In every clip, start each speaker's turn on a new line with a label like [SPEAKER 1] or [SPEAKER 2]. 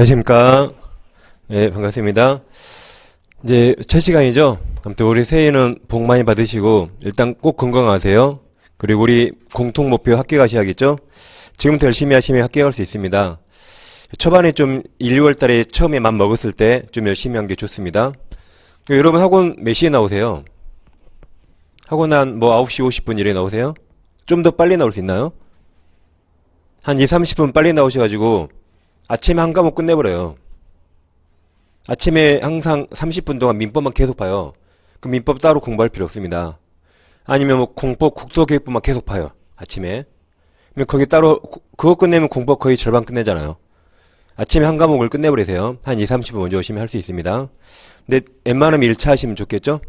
[SPEAKER 1] 안녕하십니까. 네, 반갑습니다. 이제 첫 시간이죠. 아무튼 우리 새해는 복 많이 받으시고 일단 꼭 건강하세요. 그리고 우리 공통 목표 합격하셔야겠죠. 지금부터 열심히 하시면 합격할 수 있습니다. 초반에 좀 1, 2월 달에 처음에 맘 먹었을 때 좀 열심히 한 게 좋습니다. 여러분 학원 몇 시에 나오세요? 학원 한 뭐 9시 50분 이래 나오세요? 좀 더 빨리 나올 수 있나요? 한 2, 30분 빨리 나오셔가지고 아침에 한 과목 끝내버려요. 아침에 항상 30분 동안 민법만 계속 봐요. 그 민법 따로 공부할 필요 없습니다. 아니면 뭐 공법 국토교육부만 계속 봐요. 아침에. 그러면 거기 따로 그거 끝내면 공법 거의 절반 끝내잖아요. 아침에 한 과목을 끝내버리세요. 한 2, 30분 먼저 오시면 할 수 있습니다. 근데 웬만하면 1차 하시면 좋겠죠?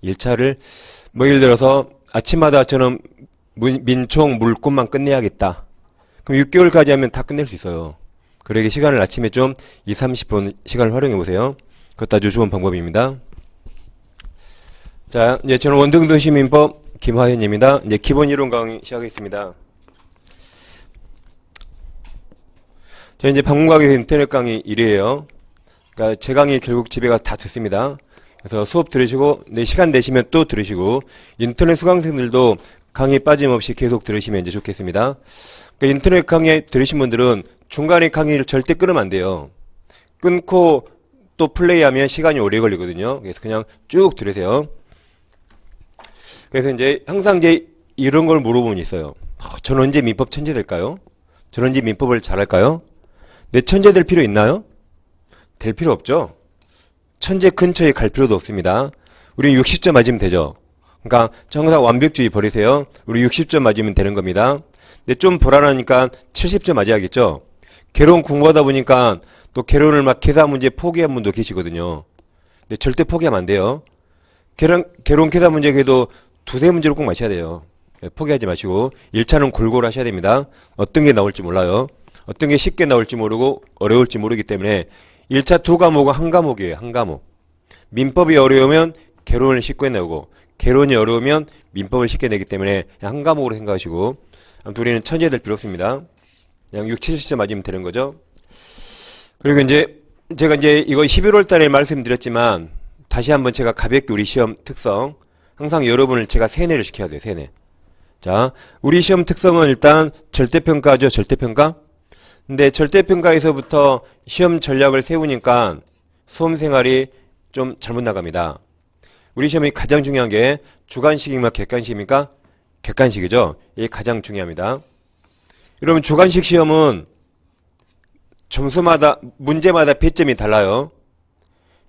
[SPEAKER 1] 1차를 뭐 예를 들어서 아침마다 저는 민총 물꽃만 끝내야겠다. 그럼 6개월까지 하면 다 끝낼 수 있어요. 그러기 시간을 아침에 좀 2, 30분 시간을 활용해 보세요. 그것도 아주 좋은 방법입니다. 자, 이제 저는 원등도시민법 김화현입니다. 이제 기본 이론 강의 시작하겠습니다. 저 이제 방문강의에서 인터넷 강의 1위에요. 그러니까 제 강의 결국 집에 가서 다 듣습니다. 그래서 수업 들으시고, 내 시간 내시면 또 들으시고, 인터넷 수강생들도 강의 빠짐없이 계속 들으시면 이제 좋겠습니다. 그러니까 인터넷 강의 들으신 분들은 중간에 강의를 절대 끊으면 안 돼요. 끊고 또 플레이하면 시간이 오래 걸리거든요. 그래서 그냥 쭉 들으세요. 그래서 이제 항상 이제 이런 걸 물어보면 있어요. 저는 언제 민법 천재 될까요? 저는 언제 민법을 잘할까요? 내 천재 될 필요 있나요? 될 필요 없죠. 천재 근처에 갈 필요도 없습니다. 우리는 60점 맞으면 되죠. 그러니까 항상 완벽주의 버리세요. 우리 60점 맞으면 되는 겁니다. 근데 좀 불안하니까 70점 맞아야겠죠. 개론 공부하다 보니까 또 개론을 막 계산 문제 포기한 분도 계시거든요. 근데 절대 포기하면 안 돼요. 개론 계산 문제 그래도 두세 문제로 꼭 맞춰야 돼요. 포기하지 마시고 1차는 골고루 하셔야 됩니다. 어떤 게 나올지 몰라요. 어떤 게 쉽게 나올지 모르고 어려울지 모르기 때문에 1차 두 과목은 한 과목이에요. 한 과목. 민법이 어려우면 개론을 쉽게 내고 개론이 어려우면 민법을 쉽게 내기 때문에 한 과목으로 생각하시고 아무튼 우리는 천재 될 필요 없습니다. 그냥 6, 70점 맞으면 되는 거죠. 그리고 이제 제가 이제 이거 11월 달에 말씀드렸지만 다시 한번 제가 가볍게 우리 시험 특성 항상 여러분을 제가 세뇌를 시켜야 돼요. 세뇌. 자, 우리 시험 특성은 일단 절대평가죠. 절대평가. 근데 절대평가에서부터 시험 전략을 세우니까 수험생활이 좀 잘못 나갑니다. 우리 시험이 가장 중요한 게 주관식입니까? 객관식입니까? 객관식이죠. 이게 가장 중요합니다. 여러분 주관식 시험은 점수마다 문제마다 배점이 달라요.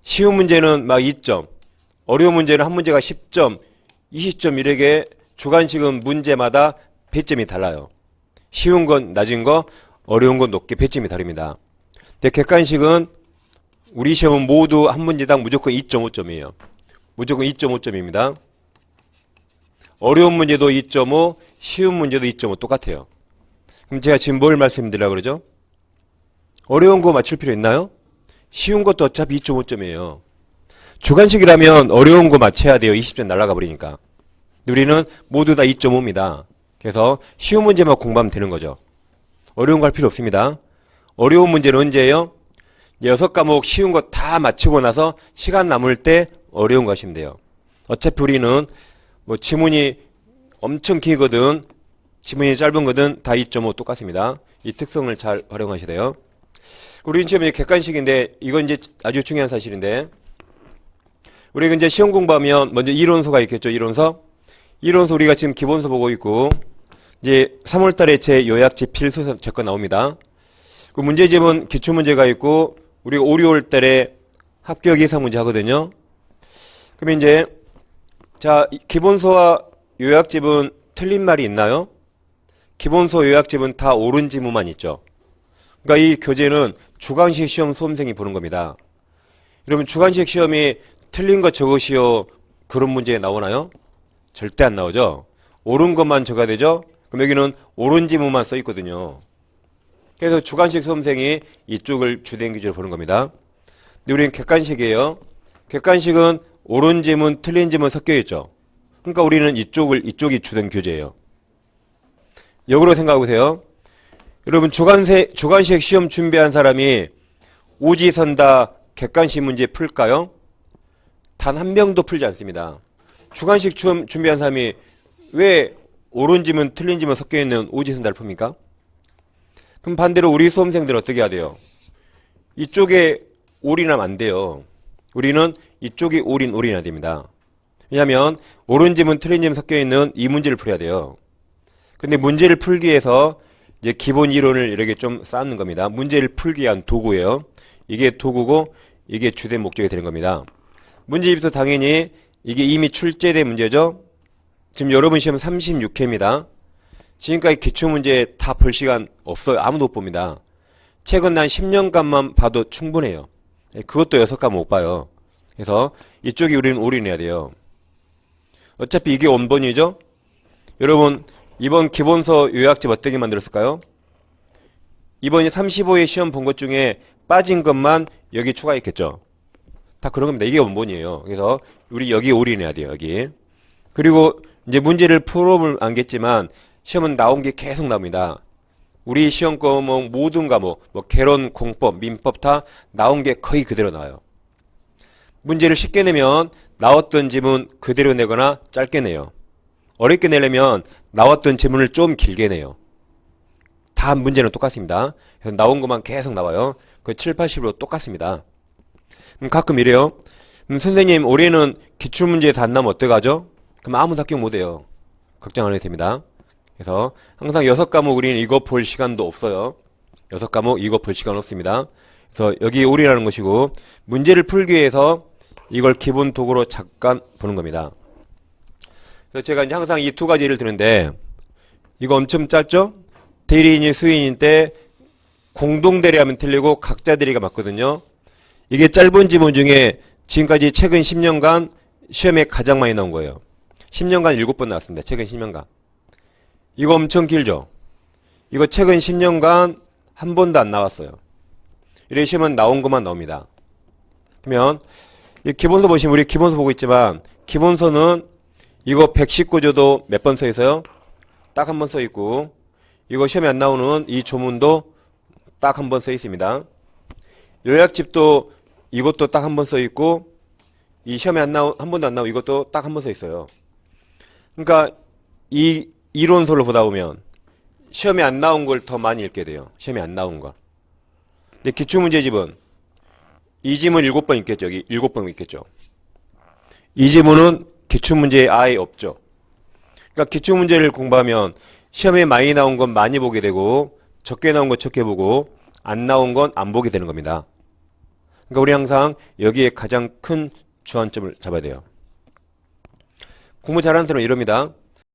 [SPEAKER 1] 쉬운 문제는 막 2점, 어려운 문제는 한 문제가 10점, 20점 이렇게 주관식은 문제마다 배점이 달라요. 쉬운 건 낮은 거, 어려운 건 높게 배점이 다릅니다. 근데 객관식은 우리 시험은 모두 한 문제당 무조건 2.5점이에요. 무조건 2.5점입니다. 어려운 문제도 2.5, 쉬운 문제도 2.5 똑같아요. 그럼 제가 지금 뭘 말씀드리려고 그러죠? 어려운 거 맞출 필요 있나요? 쉬운 것도 어차피 2.5점이에요. 주관식이라면 어려운 거 맞춰야 돼요. 20점 날아가 버리니까. 우리는 모두 다 2.5입니다. 그래서 쉬운 문제만 공부하면 되는 거죠. 어려운 거 할 필요 없습니다. 어려운 문제는 언제예요? 6과목 쉬운 거 다 마치고 나서 시간 남을 때 어려운 거 하시면 돼요. 어차피 우리는 뭐 지문이 엄청 길거든 지문이 짧은 거든 다 2.5 똑같습니다. 이 특성을 잘 활용하셔야 돼요. 우리 시험이 객관식인데 이건 이제 아주 중요한 사실인데 우리가 이제 시험 공부하면 먼저 이론서가 있겠죠. 이론서 우리가 지금 기본서 보고 있고 이제 3월 달에 제 요약집 필수서 제 거 나옵니다. 그 문제집은 기출문제가 있고 우리가 5, 6월 달에 합격 예상 문제 하거든요. 그럼 이제 자 기본서와 요약집은 틀린 말이 있나요? 기본서 요약집은 다 옳은 지문만 있죠. 그러니까 이 교재는 주관식 시험 수험생이 보는 겁니다. 여러분 주관식 시험이 틀린 거 적으시오 그런 문제 나오나요? 절대 안 나오죠. 옳은 것만 적어야 되죠. 그럼 여기는 옳은 지문만 써 있거든요. 그래서 주관식 수험생이 이쪽을 주된 기준으로 보는 겁니다. 근데 우리는 객관식이에요. 객관식은 옳은 지문, 틀린 지문 섞여 있죠. 그러니까 우리는 이쪽이 주된 교재예요. 역으로 생각해 보세요. 여러분 주관식 시험 준비한 사람이 오지선다 객관식 문제 풀까요? 단 한 명도 풀지 않습니다. 주관식 준비한 사람이 왜 옳은 지문 틀린 지문 섞여있는 오지선다를 풉니까? 그럼 반대로 우리 수험생들은 어떻게 해야 돼요? 이쪽에 올인하면 안 돼요. 우리는 이쪽이 올인해야 됩니다. 왜냐하면 옳은 지문 틀린 지문 섞여있는 이 문제를 풀어야 돼요. 근데 문제를 풀기 위해서 이제 기본 이론을 이렇게 좀 쌓는 겁니다. 문제를 풀기 위한 도구예요. 이게 도구고 이게 주된 목적이 되는 겁니다. 문제집도 당연히 이게 이미 출제된 문제죠. 지금 여러분 시험 36회입니다. 지금까지 기출문제 다 볼 시간 없어요. 아무도 못 봅니다. 최근 한 10년간만 봐도 충분해요. 그것도 6과목 못 봐요. 그래서 이쪽이 우리는 올인해야 돼요. 어차피 이게 원본이죠. 여러분 이번 기본서 요약집 어떻게 만들었을까요? 이번에 35회 시험 본 것 중에 빠진 것만 여기 추가했겠죠. 다 그런 겁니다. 이게 원본이에요. 그래서 우리 여기 올인해야 돼요. 여기. 그리고 이제 문제를 풀어보면 알겠지만 시험은 나온 게 계속 나옵니다. 우리 시험 과목 모든 과목 뭐 개론, 공법, 민법 다 나온 게 거의 그대로 나와요. 문제를 쉽게 내면 나왔던 지문 그대로 내거나 짧게 내요. 어렵게 내려면 나왔던 지문을 좀 길게 내요. 다 문제는 똑같습니다. 그래서 나온 것만 계속 나와요. 그 7, 80으로 똑같습니다. 가끔 이래요. 선생님 올해는 기출문제에서 안 나오면 어떡하죠? 그럼 아무도 합격 못해요. 걱정 안 해도 됩니다. 그래서 항상 6과목 우리는 이거 볼 시간도 없어요. 6과목 이거 볼 시간 없습니다. 그래서 여기 올인하는 것이고 문제를 풀기 위해서 이걸 기본 도구로 잠깐 보는 겁니다. 그래서 제가 이제 항상 이 두 가지 예를 드는데 이거 엄청 짧죠? 대리인이 수인인 때 공동대리하면 틀리고 각자 대리가 맞거든요. 이게 짧은 지문 중에 지금까지 최근 10년간 시험에 가장 많이 나온 거예요. 10년간 7번 나왔습니다. 최근 10년간. 이거 엄청 길죠? 이거 최근 10년간 한 번도 안 나왔어요. 이렇게 시험은 나온 것만 나옵니다. 그러면 이 기본서 보시면 우리 기본서 보고 있지만 기본서는 이거 119조도 몇 번 써 있어요? 딱 한 번 써 있고 이거 시험에 안 나오는 이 조문도 딱 한 번 써 있습니다. 요약집도 이것도 딱 한 번 써 있고 이 시험에 한 번도 안 나오고 이것도 딱 한 번 써 있어요. 그러니까 이 이론서를 보다 보면 시험에 안 나온 걸 더 많이 읽게 돼요. 시험에 안 나온 거. 근데 기출문제집은 이 지문 7번 있겠죠. 여기 7번 있겠죠. 이 지문은 기출문제에 아예 없죠. 그러니까 기출문제를 공부하면 시험에 많이 나온 건 많이 보게 되고 적게 나온 건 적게 보고 안 나온 건 안 보게 되는 겁니다. 그러니까 우리 항상 여기에 가장 큰 주안점을 잡아야 돼요. 공부 잘하는 사람은 이럽니다.